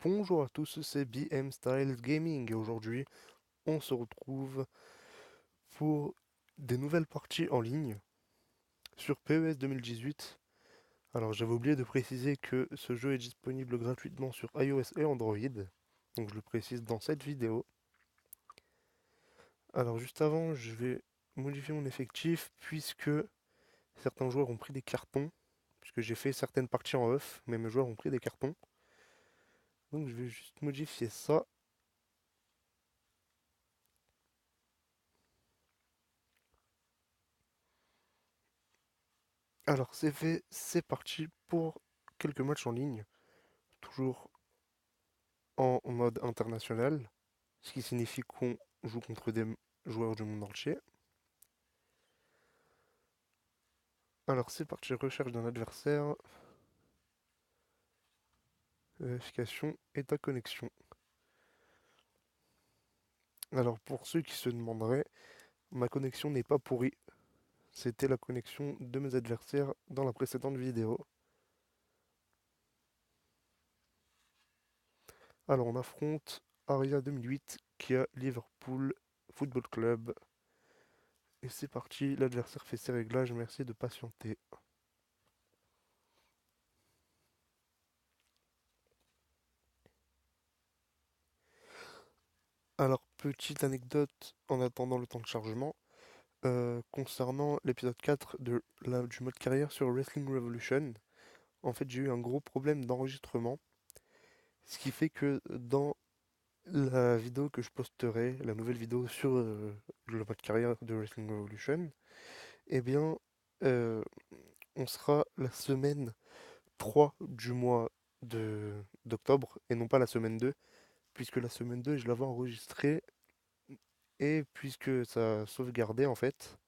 Bonjour à tous, c'est BM Styles Gaming et aujourd'hui on se retrouve pour des nouvelles parties en ligne sur PES 2018. Alors j'avais oublié de préciser que ce jeu est disponible gratuitement sur iOS et Android, donc je le précise dans cette vidéo. Alors juste avant, je vais modifier mon effectif puisque certains joueurs ont pris des cartons, puisque j'ai fait certaines parties en off, mais mes joueurs ont pris des cartons. Donc je vais juste modifier ça. Alors c'est fait, c'est parti pour quelques matchs en ligne, toujours en mode international, ce qui signifie qu'on joue contre des joueurs du monde entier. Alors c'est parti, recherche d'un adversaire, vérification et ta connexion. Alors pour ceux qui se demanderaient, ma connexion n'est pas pourrie, c'était la connexion de mes adversaires dans la précédente vidéo. Alors on affronte Aria 2008 qui a Liverpool Football Club. Et c'est parti, l'adversaire fait ses réglages, merci de patienter. Alors, petite anecdote en attendant le temps de chargement, concernant l'épisode 4 du mode carrière sur Wrestling Revolution. En fait, j'ai eu un gros problème d'enregistrement, ce qui fait que dans la vidéo que je posterai, la nouvelle vidéo sur le mode carrière de Wrestling Revolution, eh bien, euh, on sera la semaine 3 du mois d'octobre et non pas la semaine 2, puisque la semaine 2, je l'avais enregistrée et puisque ça a sauvegardé en fait,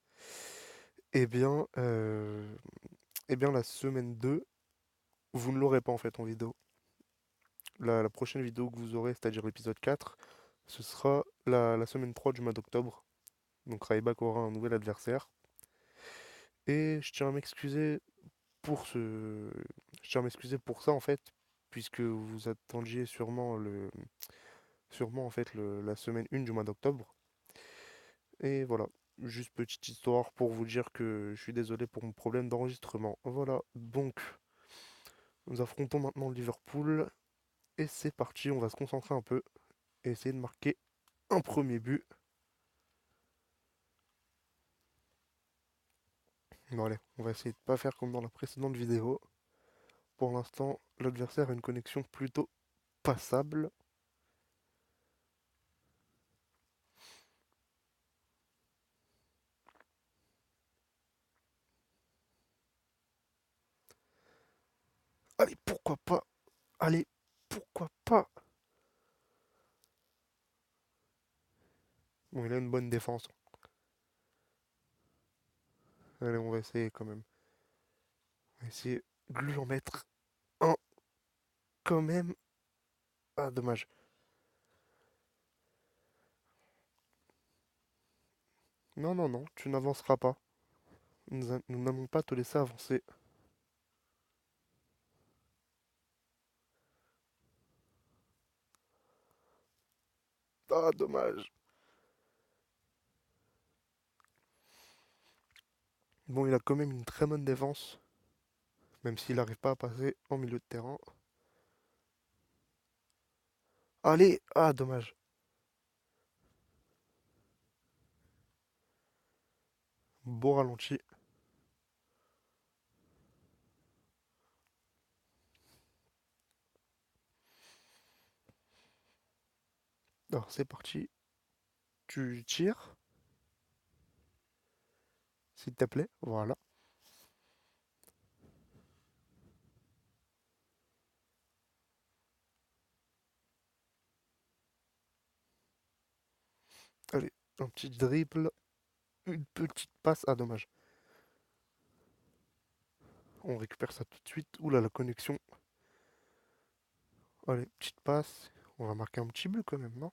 eh bien, eh bien la semaine 2, vous ne l'aurez pas en fait en vidéo. La prochaine vidéo que vous aurez, c'est-à-dire l'épisode 4, ce sera la semaine 3 du mois d'octobre. Donc Ryback aura un nouvel adversaire. Et je tiens à m'excuser pour ce. Je tiens à m'excuser pour ça en fait, puisque vous attendiez sûrement en fait la semaine 1 du mois d'octobre. Et voilà, juste petite histoire pour vous dire que je suis désolé pour mon problème d'enregistrement. Voilà, donc nous affrontons maintenant Liverpool et c'est parti, on va se concentrer un peu et essayer de marquer un premier but. Bon allez, on va essayer de pas faire comme dans la précédente vidéo. Pour l'instant, l'adversaire a une connexion plutôt passable. Allez, pourquoi pas? Allez, pourquoi pas? Bon, il a une bonne défense. Allez, on va essayer quand même. On va essayer de lui en mettre un quand même. Ah, dommage. Non, non, non, tu n'avanceras pas. Nous n'allons pas te laisser avancer. Ah, dommage. Bon, il a quand même une très bonne défense, même s'il n'arrive pas à passer en milieu de terrain. Allez! Ah, dommage. Beau ralenti. Alors, c'est parti. Tu tires, s'il te plaît. Voilà. Allez, un petit dribble. Une petite passe. Ah, dommage. On récupère ça tout de suite. Oula, la connexion. Allez, petite passe. On va marquer un petit but quand même, non?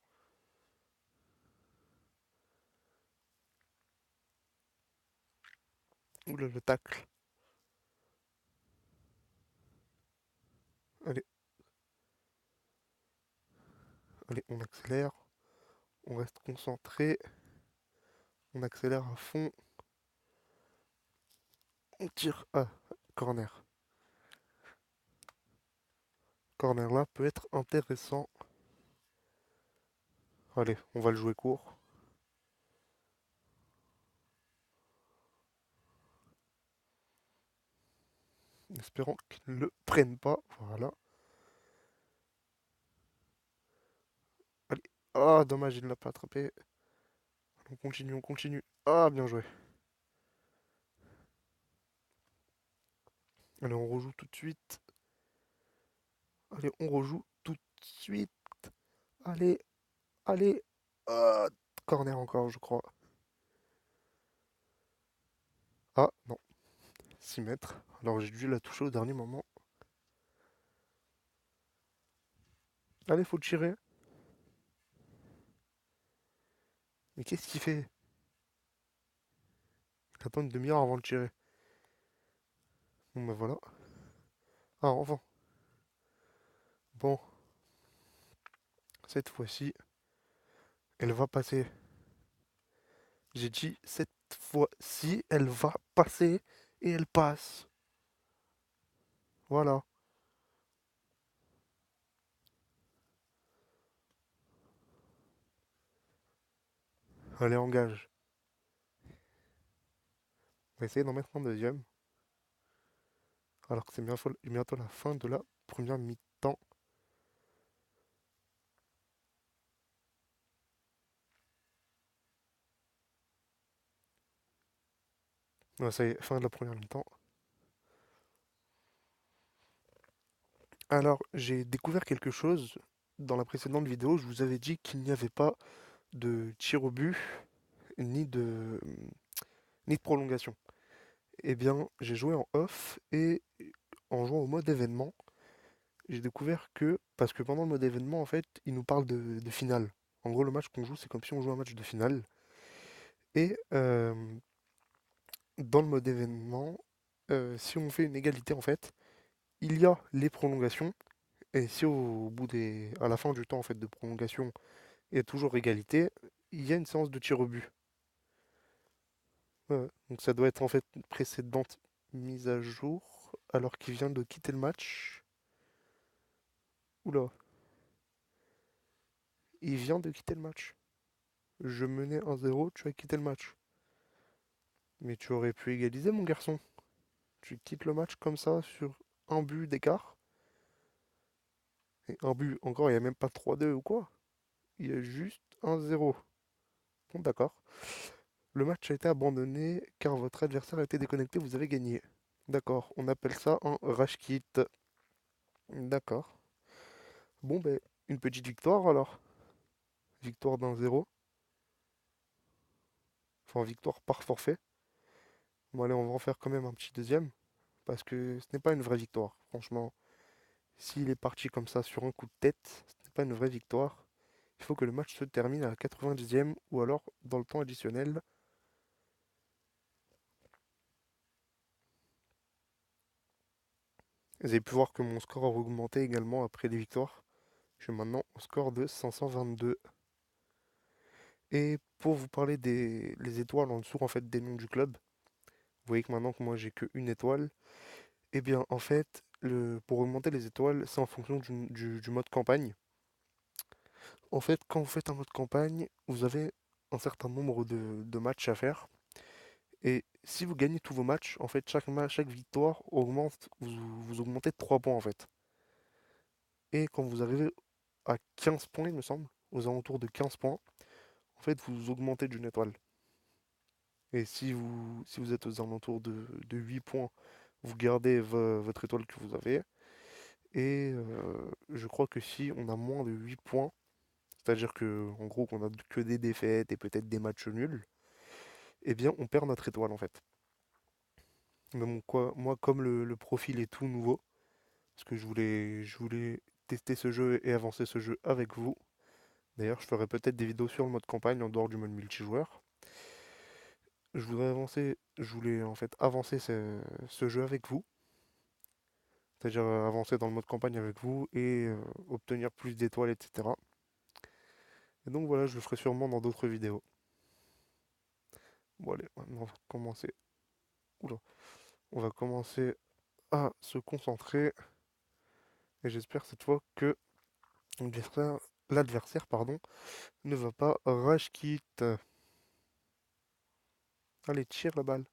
Oula, le tacle. Allez, Allez, on accélère, on reste concentré, on accélère à fond, on tire. Ah, corner. Corner là peut être intéressant. Allez, on va le jouer court. Espérons qu'ils ne le prennent pas. Voilà. Allez. Ah, dommage, il ne l'a pas attrapé. On continue, on continue. Ah, bien joué. Allez, on rejoue tout de suite. Allez, on rejoue tout de suite. Allez, allez. Ah, corner encore, je crois. Ah, non. 6 mètres. Alors j'ai dû la toucher au dernier moment. Allez, faut tirer. Mais qu'est-ce qu'il fait? Il attend une demi-heure avant de tirer. Bon, bah voilà. Ah, enfin. Bon, cette fois-ci, elle va passer. J'ai dit, cette fois-ci, elle va passer. Et elle passe. Voilà. Allez, engage. On va essayer d'en mettre un deuxième. Alors que c'est bientôt la fin de la première mi-temps. Ouais, ça y est, fin de la première mi-temps. Alors, j'ai découvert quelque chose dans la précédente vidéo. Je vous avais dit qu'il n'y avait pas de tir au but ni ni de prolongation. Eh bien, j'ai joué en off et en jouant au mode événement, j'ai découvert que, parce que pendant le mode événement, en fait, il nous parle de finale. En gros, le match qu'on joue, c'est comme si on jouait un match de finale. Et dans le mode événement, si on fait une égalité, en fait, il y a les prolongations. Et si à la fin du temps en fait de prolongation, il y a toujours égalité, il y a une séance de tir au but. Ouais, ouais. Donc ça doit être en fait une précédente mise à jour, alors qu'il vient de quitter le match. Oula, il vient de quitter le match. Je menais 1-0, tu as quitté le match. Mais tu aurais pu égaliser, mon garçon. Tu quittes le match comme ça sur un but d'écart. Et un but, encore, il n'y a même pas 3-2 ou quoi. Il y a juste 1-0. Bon, d'accord. Le match a été abandonné car votre adversaire a été déconnecté, vous avez gagné. D'accord, on appelle ça un rush kit. D'accord. Bon, ben, une petite victoire alors. Victoire d'1-0. Enfin, victoire par forfait. Bon, allez, on va en faire quand même un petit deuxième. Parce que ce n'est pas une vraie victoire. Franchement, s'il est parti comme ça sur un coup de tête, ce n'est pas une vraie victoire. Il faut que le match se termine à la 90e ou alors dans le temps additionnel. Vous avez pu voir que mon score a augmenté également après les victoires. Je suis maintenant au score de 522. Et pour vous parler des les étoiles en dessous en fait des noms du club, vous voyez que maintenant que moi j'ai que une étoile, eh bien en fait pour augmenter les étoiles, c'est en fonction du mode campagne. En fait, quand vous faites un mode campagne, vous avez un certain nombre de matchs à faire. Et si vous gagnez tous vos matchs, en fait chaque victoire augmente, vous augmentez de 3 points en fait. Et quand vous arrivez à 15 points, il me semble, aux alentours de 15 points, en fait vous augmentez d'une étoile. Et si vous êtes aux alentours de 8 points, vous gardez votre étoile que vous avez. Et je crois que si on a moins de 8 points, c'est-à-dire que en gros qu'on a que des défaites et peut-être des matchs nuls, eh bien on perd notre étoile en fait. Mais bon, quoi, moi comme le profil est tout nouveau, parce que je voulais tester ce jeu et avancer ce jeu avec vous. D'ailleurs, je ferai peut-être des vidéos sur le mode campagne en dehors du mode multijoueur. Je voulais en fait avancer ce jeu avec vous, c'est-à-dire avancer dans le mode campagne avec vous et obtenir plus d'étoiles, etc. Et donc voilà, je le ferai sûrement dans d'autres vidéos. Bon allez, maintenant on va commencer. Oula, on va commencer à se concentrer. Et j'espère cette fois que l'adversaire, pardon, ne va pas rage quit. Allez, tire la balle.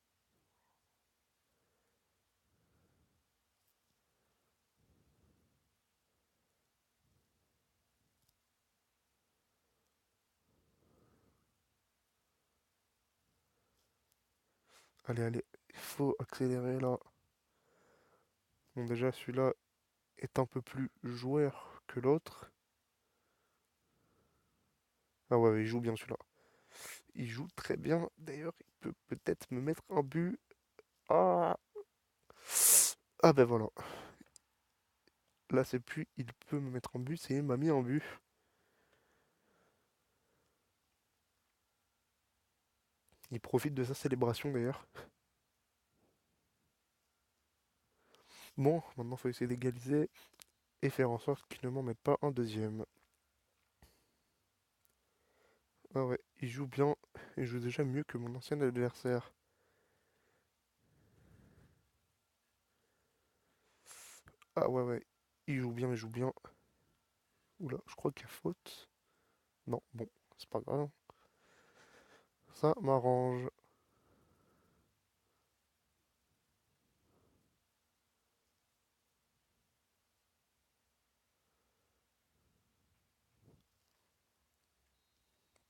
Allez, allez, il faut accélérer là. Bon, déjà, celui-là est un peu plus joueur que l'autre. Ah ouais, ouais, il joue bien celui-là. Il joue très bien. D'ailleurs, il peut peut-être me mettre un but. Ah, ah ben voilà. Là, c'est plus il peut me mettre en but, c'est il m'a mis en but. Il profite de sa célébration d'ailleurs. Bon, maintenant, il faut essayer d'égaliser et faire en sorte qu'il ne m'en mette pas un deuxième. Ah ouais, il joue bien. Il joue déjà mieux que mon ancien adversaire. Ah ouais, ouais. Il joue bien, il joue bien. Oula, je crois qu'il y a faute. Non, bon, c'est pas grave. Ça m'arrange.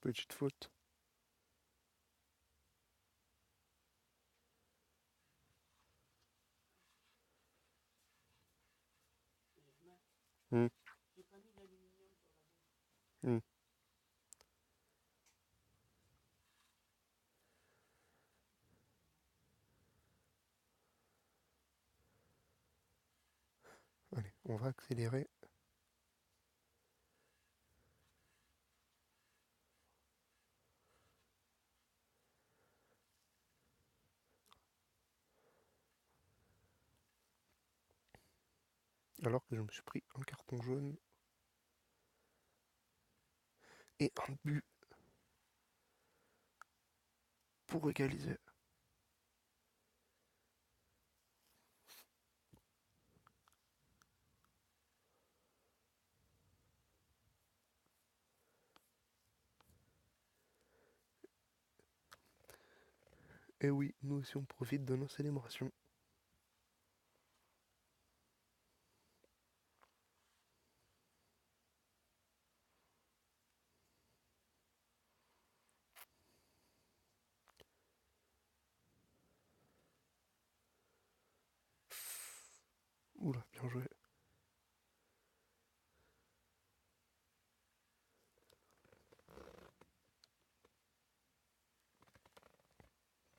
Petite faute. Hmm, hmm. Allez, on va accélérer. Alors que je me suis pris un carton jaune et un but pour égaliser. Et oui, nous aussi on profite de nos célébrations. Oula, bien joué.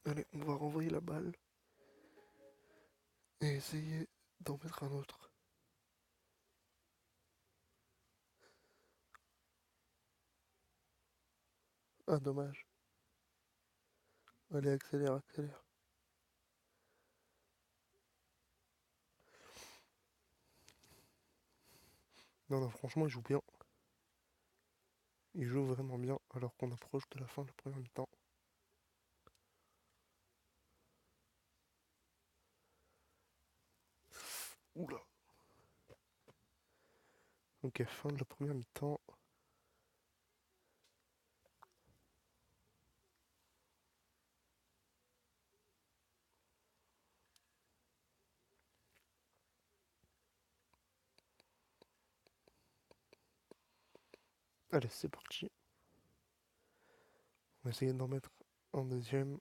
Allez, on va renvoyer la balle et essayer d'en mettre un autre. Ah, dommage. Allez, accélère, accélère. Non, non, franchement, il joue bien. Il joue vraiment bien alors qu'on approche de la fin de la première mi-temps. Oula. Ok, fin de la première mi-temps. Allez, c'est parti. On va essayer d'en mettre un deuxième.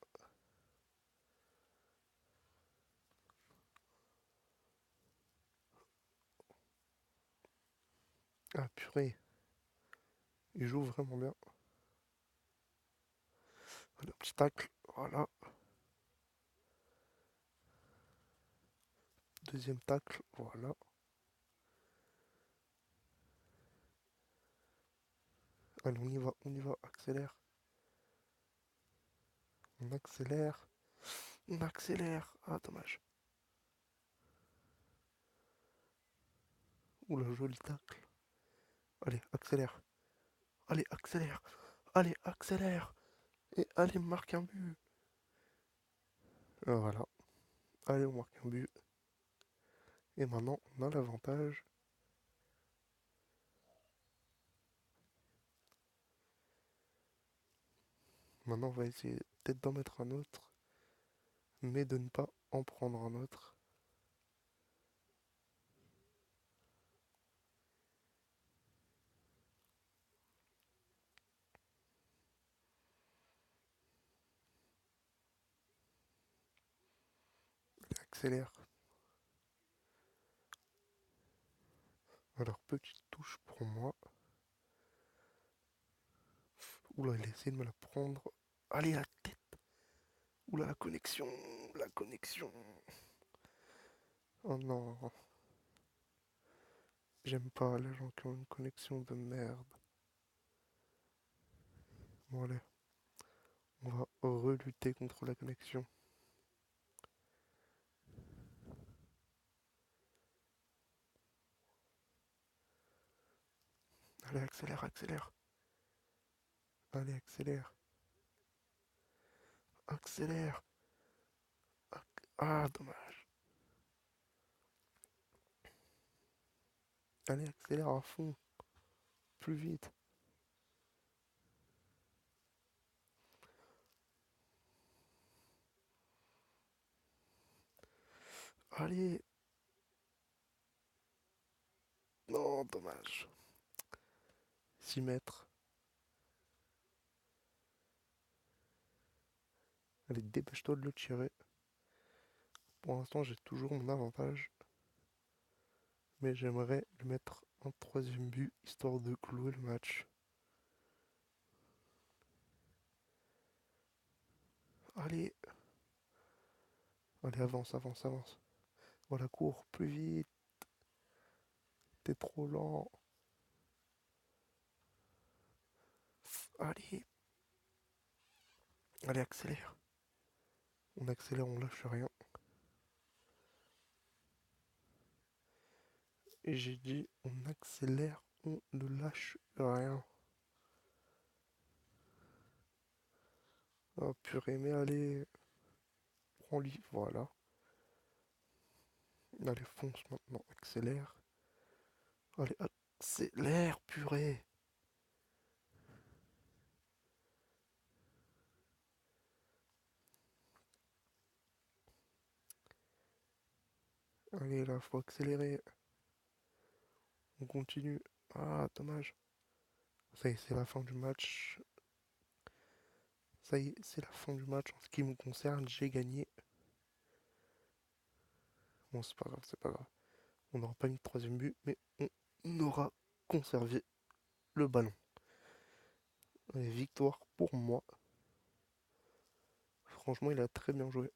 Ah, purée. Il joue vraiment bien. Allez, un petit tacle. Voilà. Deuxième tacle. Voilà. Allez, on y va, on y va. Accélère. On accélère. On accélère. Ah, dommage. Oula, joli tacle. Allez, accélère. Allez, accélère. Allez, accélère. Et allez, marque un but. Voilà. Allez, on marque un but. Et maintenant, on a l'avantage. Maintenant, on va essayer peut-être d'en mettre un autre, mais de ne pas en prendre un autre. Accélère. Alors, petite touche pour moi. Oula, il a essayé de me la prendre. Allez, la tête. Oula, la connexion. La connexion. Oh non. J'aime pas les gens qui ont une connexion de merde. Bon, allez. On va relutter contre la connexion. Allez, accélère, accélère. Allez, accélère. Accélère. Ah, dommage. Allez, accélère à fond. Plus vite. Allez. Non, dommage. 6 mètres. Allez, dépêche-toi de le tirer. Pour l'instant, j'ai toujours mon avantage. Mais j'aimerais lui mettre un troisième but, histoire de clouer le match. Allez. Allez, avance, avance, avance. Voilà, cours, plus vite. T'es trop lent. Allez. Allez, accélère. On accélère, on lâche rien. Et j'ai dit, on accélère, on ne lâche rien. Oh purée, mais allez, prends-lui, voilà. Allez, fonce maintenant, accélère. Allez, accélère, purée. Allez, là, faut accélérer. On continue. Ah, dommage. Ça y est, c'est la fin du match. Ça y est, c'est la fin du match. En ce qui me concerne, j'ai gagné. Bon, c'est pas grave, c'est pas grave. On n'aura pas mis de troisième but, mais on aura conservé le ballon. Et victoire pour moi. Franchement, il a très bien joué.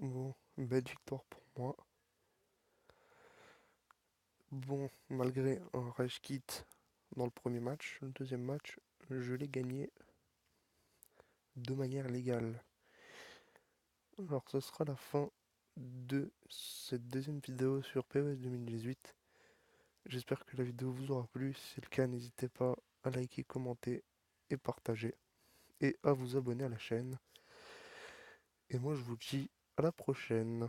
Bon, une belle victoire pour moi. Bon, malgré un rage kit dans le premier match, le deuxième match, je l'ai gagné de manière légale. Alors, ce sera la fin de cette deuxième vidéo sur PES 2018. J'espère que la vidéo vous aura plu. Si c'est le cas, n'hésitez pas à liker, commenter et partager. Et à vous abonner à la chaîne. Et moi, je vous dis à la prochaine.